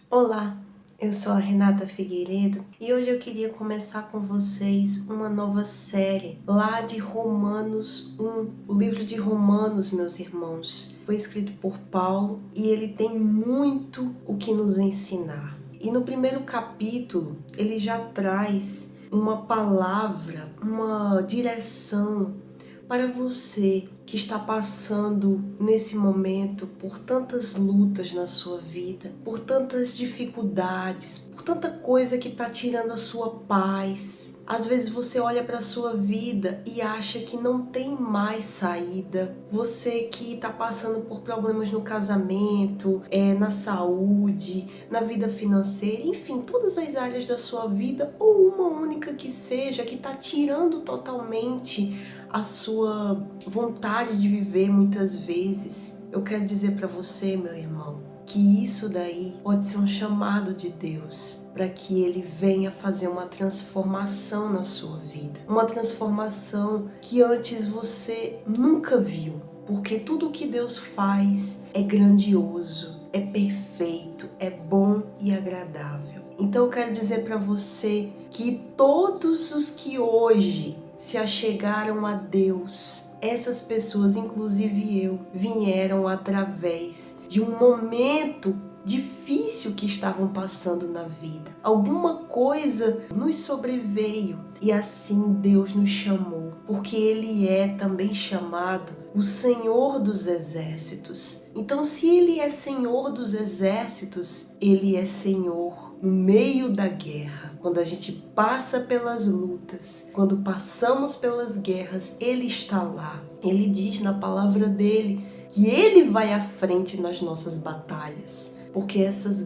Olá, eu sou a Renata Figueiredo e hoje eu queria começar com vocês uma nova série lá de Romanos 1. O livro de Romanos, meus irmãos, foi escrito por Paulo e ele tem muito o que nos ensinar. E no primeiro capítulo ele já traz uma palavra, uma direção para você que está passando nesse momento por tantas lutas na sua vida, por tantas dificuldades, por tanta coisa que está tirando a sua paz. Às vezes você olha para a sua vida e acha que não tem mais saída. Você que está passando por problemas no casamento, na saúde, na vida financeira, enfim, todas as áreas da sua vida, ou uma única que seja, que está tirando totalmente a sua vontade de viver muitas vezes. Eu quero dizer para você, meu irmão, que isso daí pode ser um chamado de Deus para que Ele venha fazer uma transformação na sua vida. Uma transformação que antes você nunca viu. Porque tudo o que Deus faz é grandioso, é perfeito, é bom e agradável. Então eu quero dizer para você que todos os que hoje se achegaram a Deus, essas pessoas, inclusive eu, vieram através de um momento difícil que estavam passando na vida. Alguma coisa nos sobreveio e assim Deus nos chamou, porque Ele é também chamado o Senhor dos Exércitos. Então, se Ele é Senhor dos Exércitos, Ele é Senhor no meio da guerra. Quando a gente passa pelas lutas, quando passamos pelas guerras, Ele está lá. Ele diz na palavra dele que Ele vai à frente nas nossas batalhas, porque nessas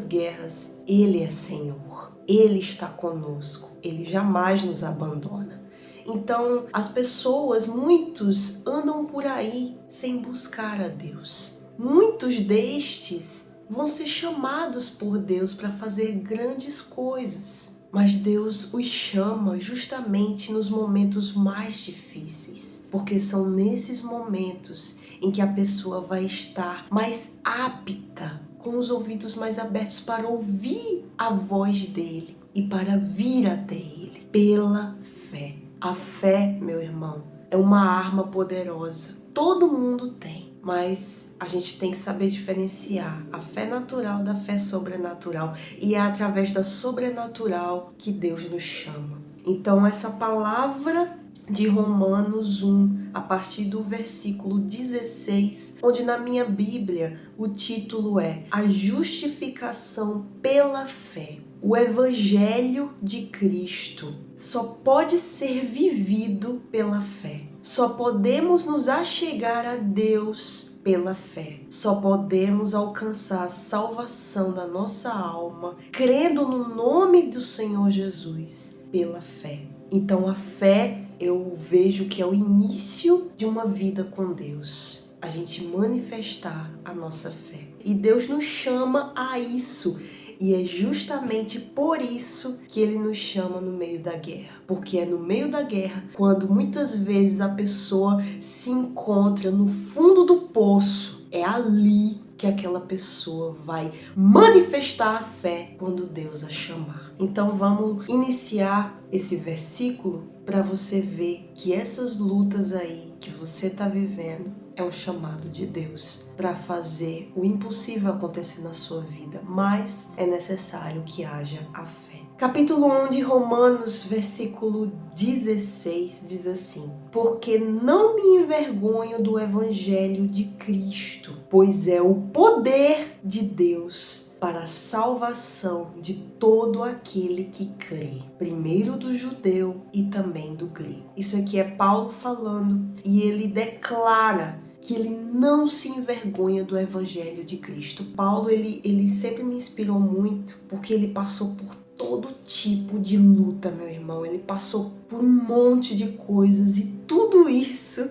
guerras, Ele é Senhor. Ele está conosco, Ele jamais nos abandona. Então, as pessoas, muitos andam por aí sem buscar a Deus. Muitos destes vão ser chamados por Deus para fazer grandes coisas, mas Deus os chama justamente nos momentos mais difíceis, porque são nesses momentos em que a pessoa vai estar mais apta, com os ouvidos mais abertos para ouvir a voz dele e para vir até ele pela fé. A fé, meu irmão, é uma arma poderosa. Todo mundo tem, mas a gente tem que saber diferenciar a fé natural da fé sobrenatural. E é através da sobrenatural que Deus nos chama. Então, essa palavra de Romanos 1, a partir do versículo 16, onde na minha Bíblia o título é A Justificação pela Fé. O Evangelho de Cristo só pode ser vivido pela fé. Só podemos nos achegar a Deus pela fé. Só podemos alcançar a salvação da nossa alma crendo no nome do Senhor Jesus pela fé. Então a fé eu vejo que é o início de uma vida com Deus. A gente manifestar a nossa fé. E Deus nos chama a isso. E é justamente por isso que Ele nos chama no meio da guerra. Porque é no meio da guerra, quando muitas vezes a pessoa se encontra no fundo do poço, é ali que aquela pessoa vai manifestar a fé quando Deus a chamar. Então vamos iniciar esse versículo para você ver que essas lutas aí que você está vivendo é um chamado de Deus para fazer o impossível acontecer na sua vida, mas é necessário que haja a fé. Capítulo 1 de Romanos, versículo 16, diz assim: Porque não me envergonho do Evangelho de Cristo, pois é o poder de Deus para a salvação de todo aquele que crê, primeiro do judeu e também do grego. Isso aqui é Paulo falando e ele declara que ele não se envergonha do Evangelho de Cristo. Paulo, ele sempre me inspirou muito, porque ele passou por todo tipo de luta, meu irmão. Ele passou por um monte de coisas e tudo isso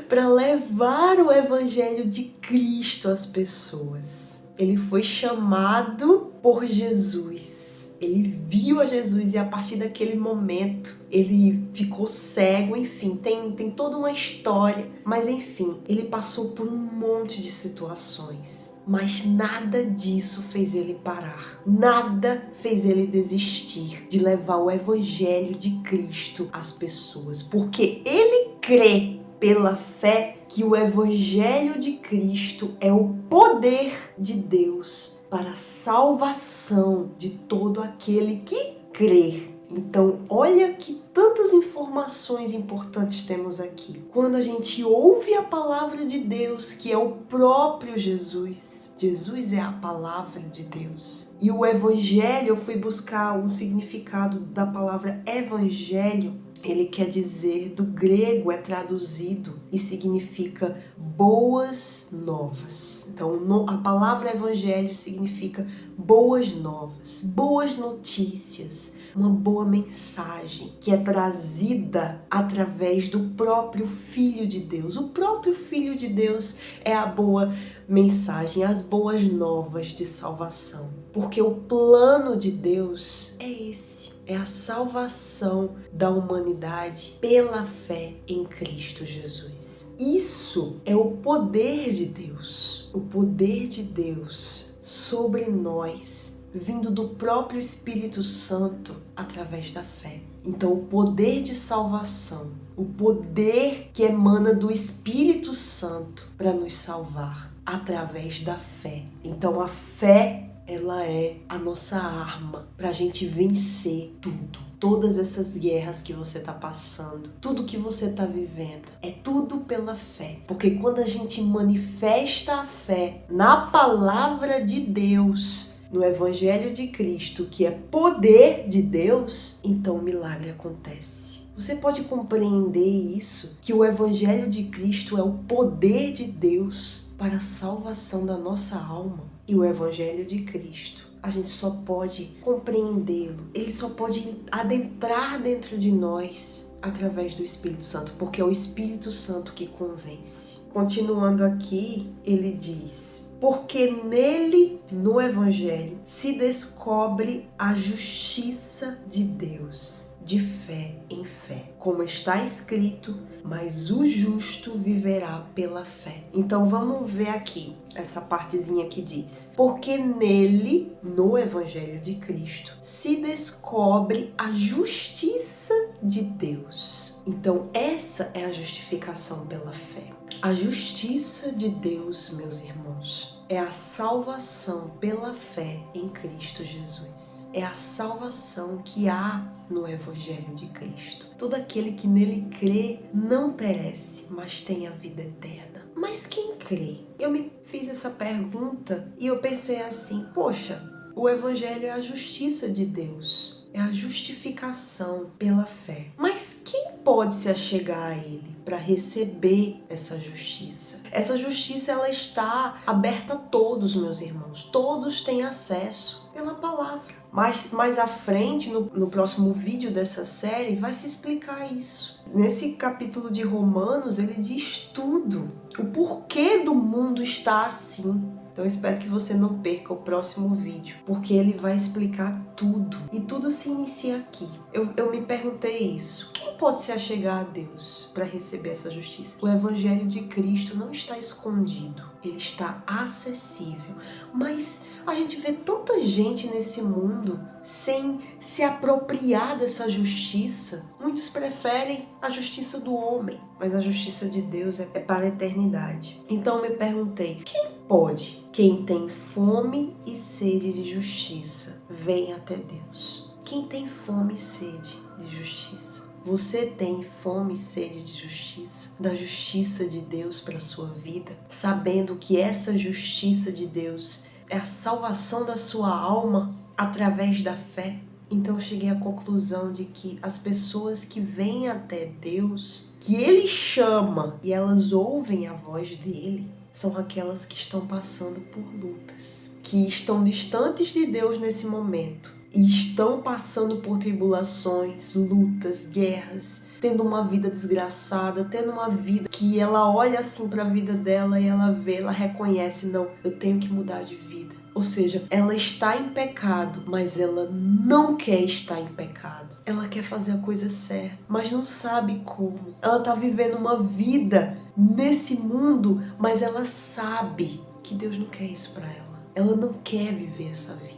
para levar o Evangelho de Cristo às pessoas. Ele foi chamado por Jesus. Ele viu a Jesus e a partir daquele momento ele ficou cego, enfim, tem toda uma história. Mas enfim, ele passou por um monte de situações. Mas nada disso fez ele parar. Nada fez ele desistir de levar o evangelho de Cristo às pessoas. Porque ele crê pela fé que o evangelho de Cristo é o poder de Deus para a salvação de todo aquele que crê. Então, olha que tantas informações importantes temos aqui. Quando a gente ouve a palavra de Deus, que é o próprio Jesus. Jesus é a palavra de Deus. E o evangelho, eu fui buscar o significado da palavra evangelho. Ele quer dizer, do grego é traduzido e significa boas novas. Então, a palavra evangelho significa boas novas, boas notícias, uma boa mensagem que é trazida através do próprio Filho de Deus. O próprio Filho de Deus é a boa mensagem, as boas novas de salvação. Porque o plano de Deus é esse. É a salvação da humanidade pela fé em Cristo Jesus. Isso é o poder de Deus. O poder de Deus sobre nós, vindo do próprio Espírito Santo através da fé. Então, o poder de salvação, o poder que emana do Espírito Santo para nos salvar através da fé. Então, a fé, ela é a nossa arma para a gente vencer tudo. Todas essas guerras que você está passando, tudo que você está vivendo, é tudo pela fé. Porque quando a gente manifesta a fé na palavra de Deus, no Evangelho de Cristo, que é poder de Deus, então o milagre acontece. Você pode compreender isso, que o Evangelho de Cristo é o poder de Deus para a salvação da nossa alma. E o Evangelho de Cristo, a gente só pode compreendê-lo, ele só pode adentrar dentro de nós através do Espírito Santo, porque é o Espírito Santo que convence. Continuando aqui, ele diz: porque nele, no Evangelho, se descobre a justiça de Deus, de fé em fé. Como está escrito, mas o justo viverá pela fé. Então vamos ver aqui essa partezinha que diz: porque nele, no Evangelho de Cristo, se descobre a justiça de Deus. Então essa é a justificação pela fé. A justiça de Deus, meus irmãos, é a salvação pela fé em Cristo Jesus. É a salvação que há no Evangelho de Cristo. Todo aquele que nele crê não perece, mas tem a vida eterna. Mas quem crê? Eu me fiz essa pergunta e eu pensei assim, poxa, o Evangelho é a justiça de Deus. É a justificação pela fé. Mas quem pode se achegar a ele para receber essa justiça? Essa justiça, ela está aberta a todos, meus irmãos. Todos têm acesso pela palavra. Mas mais à frente, no próximo vídeo dessa série, vai se explicar isso. Nesse capítulo de Romanos, ele diz tudo. O porquê do mundo está assim. Então eu espero que você não perca o próximo vídeo, porque ele vai explicar tudo. E tudo se inicia aqui. Eu me perguntei isso. Quem pode se achegar a Deus para receber essa justiça? O Evangelho de Cristo não está escondido. Ele está acessível. Mas a gente vê tanta gente nesse mundo sem se apropriar dessa justiça. Muitos preferem a justiça do homem, mas a justiça de Deus é para a eternidade. Então eu me perguntei, quem pode? Quem tem fome e sede de justiça, vem até Deus. Quem tem fome e sede de justiça? Você tem fome e sede de justiça, da justiça de Deus para a sua vida, sabendo que essa justiça de Deus é a salvação da sua alma através da fé? Então eu cheguei à conclusão de que as pessoas que vêm até Deus, que Ele chama e elas ouvem a voz dEle, são aquelas que estão passando por lutas, que estão distantes de Deus nesse momento e estão passando por tribulações, lutas, guerras, tendo uma vida desgraçada, tendo uma vida que ela olha assim para a vida dela e ela vê, ela reconhece, não, eu tenho que mudar de vida. Ou seja, ela está em pecado, mas ela não quer estar em pecado. Ela quer fazer a coisa certa, mas não sabe como. Ela está vivendo uma vida nesse mundo, mas ela sabe que Deus não quer isso para ela. Ela não quer viver essa vida.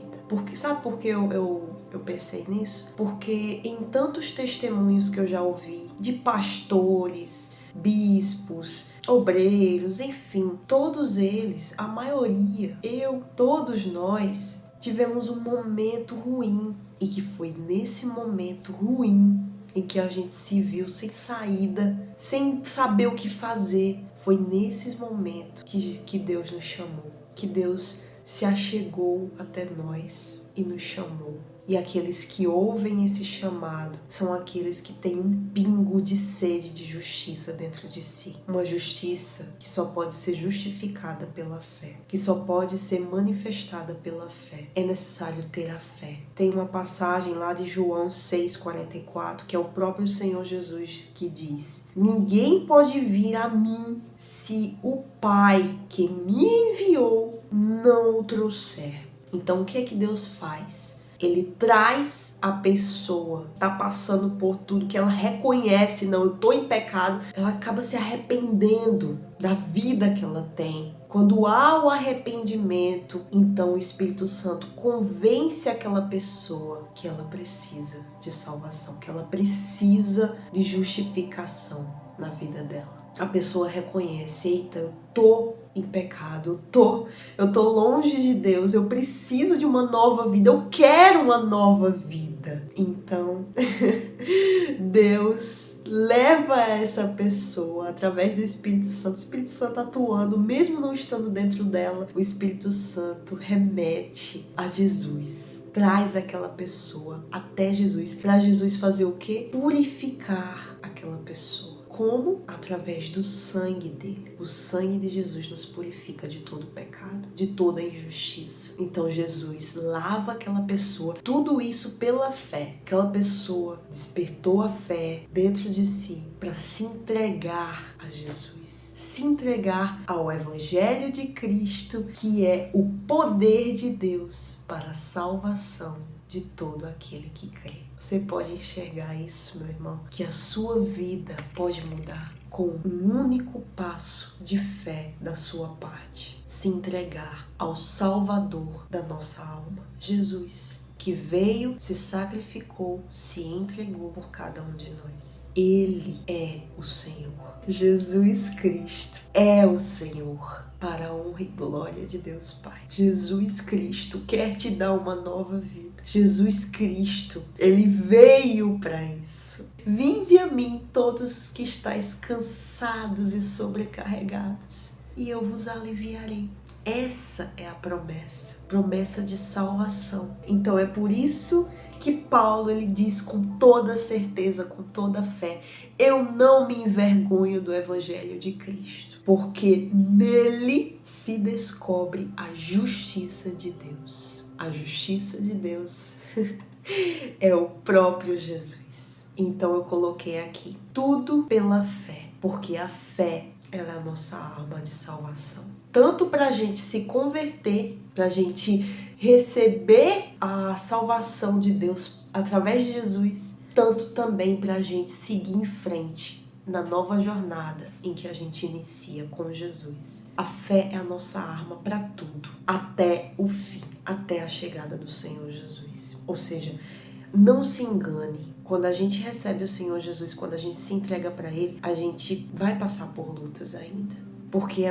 Sabe por que eu pensei nisso? Porque em tantos testemunhos que eu já ouvi de pastores, bispos, obreiros, enfim, todos eles, a maioria, todos nós, tivemos um momento ruim. E que foi nesse momento ruim em que a gente se viu sem saída, sem saber o que fazer. Foi nesse momento que Deus nos chamou, que Deus se achegou até nós e nos chamou. E aqueles que ouvem esse chamado são aqueles que têm um pingo de sede de justiça dentro de si. Uma justiça que só pode ser justificada pela fé, que só pode ser manifestada pela fé. É necessário ter a fé. Tem uma passagem lá de João 6,44, que é o próprio Senhor Jesus que diz: ninguém pode vir a mim se o Pai que me enviou não o trouxer. Então o que é que Deus faz? Ele traz a pessoa, tá passando por tudo, que ela reconhece, não, eu tô em pecado, ela acaba se arrependendo da vida que ela tem. Quando há o arrependimento, então o Espírito Santo convence aquela pessoa que ela precisa de salvação, que ela precisa de justificação na vida dela. A pessoa reconhece: eita, eu tô em pecado, eu tô longe de Deus, eu preciso de uma nova vida, eu quero uma nova vida. Então, Deus leva essa pessoa através do Espírito Santo, o Espírito Santo atuando, mesmo não estando dentro dela, o Espírito Santo remete a Jesus. Traz aquela pessoa até Jesus, para Jesus fazer o quê? Purificar aquela pessoa. Como? Através do sangue dele. O sangue de Jesus nos purifica de todo pecado, de toda injustiça. Então Jesus lava aquela pessoa, tudo isso pela fé. Aquela pessoa despertou a fé dentro de si para se entregar a Jesus. Se entregar ao Evangelho de Cristo, que é o poder de Deus para a salvação de todo aquele que crê. Você pode enxergar isso, meu irmão, que a sua vida pode mudar com um único passo de fé da sua parte. Se entregar ao Salvador da nossa alma, Jesus, que veio, se sacrificou, se entregou por cada um de nós. Ele é o Senhor. Jesus Cristo é o Senhor, para a honra e glória de Deus Pai. Jesus Cristo quer te dar uma nova vida. Jesus Cristo, Ele veio para isso. Vinde a mim todos os que estáis cansados e sobrecarregados, e eu vos aliviarei. Essa é a promessa de salvação. Então é por isso que Paulo ele diz com toda certeza, com toda fé: eu não me envergonho do Evangelho de Cristo, porque nele se descobre a justiça de Deus. A justiça de Deus é o próprio Jesus. Então eu coloquei aqui tudo pela fé, porque a fé ela é a nossa arma de salvação. Tanto para a gente se converter, para a gente receber a salvação de Deus através de Jesus, tanto também para a gente seguir em frente na nova jornada em que a gente inicia com Jesus. A fé é a nossa arma para tudo, até o fim, até a chegada do Senhor Jesus. Ou seja, não se engane. Quando a gente recebe o Senhor Jesus, quando a gente se entrega para Ele, a gente vai passar por lutas ainda. Porque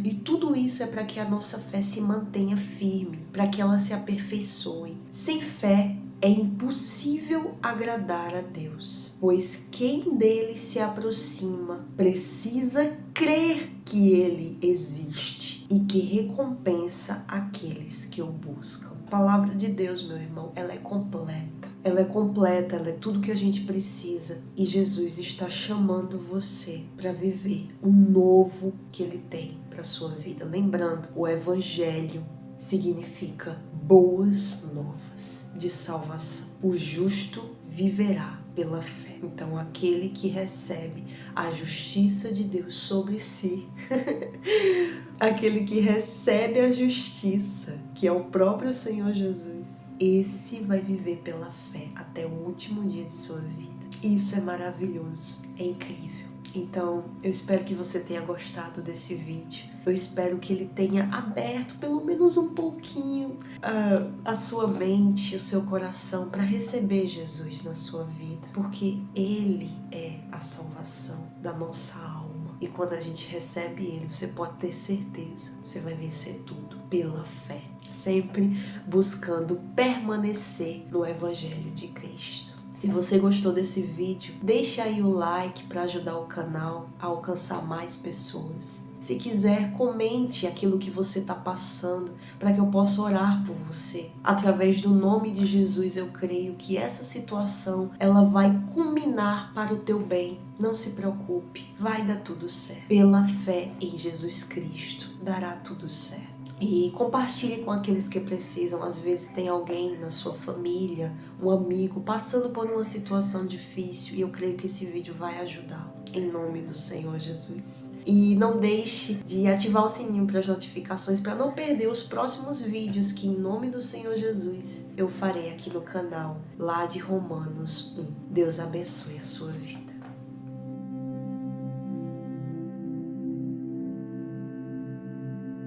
e tudo isso é para que a nossa fé se mantenha firme, para que ela se aperfeiçoe. Sem fé é impossível agradar a Deus, pois quem dele se aproxima precisa crer que ele existe e que recompensa aqueles que o buscam. A palavra de Deus, meu irmão, ela é completa. Ela é completa, ela é tudo que a gente precisa. E Jesus está chamando você para viver o novo que Ele tem para a sua vida. Lembrando, o Evangelho significa boas novas de salvação. O justo viverá pela fé. Então, aquele que recebe a justiça de Deus sobre si, aquele que recebe a justiça, que é o próprio Senhor Jesus, esse vai viver pela fé até o último dia de sua vida. Isso é maravilhoso, é incrível. Então, eu espero que você tenha gostado desse vídeo. Eu espero que ele tenha aberto pelo menos um pouquinho a sua mente, o seu coração para receber Jesus na sua vida. Porque Ele é a salvação da nossa alma. E quando a gente recebe Ele, você pode ter certeza, você vai vencer tudo pela fé. Sempre buscando permanecer no Evangelho de Cristo. Se você gostou desse vídeo, deixe aí o like para ajudar o canal a alcançar mais pessoas. Se quiser, comente aquilo que você está passando para que eu possa orar por você. Através do nome de Jesus, eu creio que essa situação ela vai culminar para o teu bem. Não se preocupe, vai dar tudo certo. Pela fé em Jesus Cristo, dará tudo certo. E compartilhe com aqueles que precisam. Às vezes tem alguém na sua família, um amigo, passando por uma situação difícil e eu creio que esse vídeo vai ajudá-lo. Em nome do Senhor Jesus. E não deixe de ativar o sininho para as notificações para não perder os próximos vídeos que em nome do Senhor Jesus eu farei aqui no canal lá de Romanos 1. Deus abençoe a sua vida.